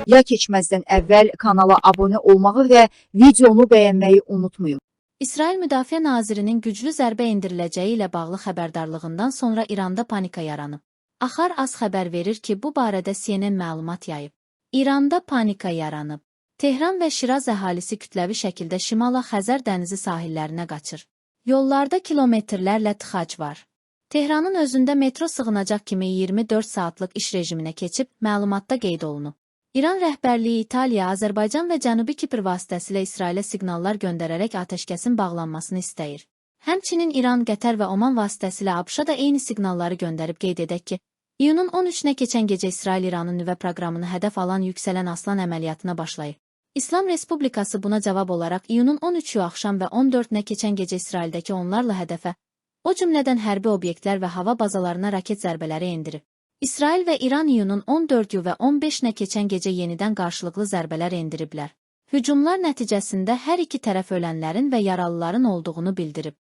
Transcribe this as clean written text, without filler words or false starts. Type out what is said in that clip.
Ya keçməzdən əvvəl kanala abunə olmağı və videonu bəyənməyi unutmayın. İsrail Müdafiə Nazirinin güclü zərbə endiriləcəyi ilə bağlı xəbərdarlığından sonra İranda panika yaranıb. Axar Az xəbər verir ki, bu barədə CNN məlumat yayıb. İranda panika yaranıb. Tehran və Şiraz əhalisi kütləvi şəkildə şimala Xəzər dənizi sahillərinə qaçır. Yollarda kilometrlərlə tıxac var. Tehranın özündə metro sığınacaq kimi 24 saatlıq iş rejiminə keçib, məlumatda qeyd olunub. İran rəhbərliyi İtaliya, Azərbaycan və Cənubi Kipr vasitəsilə İsrailə siqnallar göndərərək atəşkəsin bağlanmasını istəyir. Həmçinin İran, Qətər və Oman vasitəsilə ABŞ-a da eyni siqnalları göndərib qeyd edək ki, iyunun 13-nə keçən gecə İsrail İranın nüvə proqramını hədəf alan Yüksələn Aslan əməliyyatına başlayıb. İslam Respublikası buna cavab olaraq iyunun 13-ü axşam və 14-nə keçən gecə İsraildəki onlarla hədəfə, o cümlədən hərbi obyektlər və hava bazalarına raket zərbələri endirib. İsrail və İran iyunun 14-ü və 15-nə keçən gecə yenidən qarşılıqlı zərbələr endiriblər. Hücumlar nəticəsində hər iki tərəf ölənlərin və yaralıların olduğunu bildirib.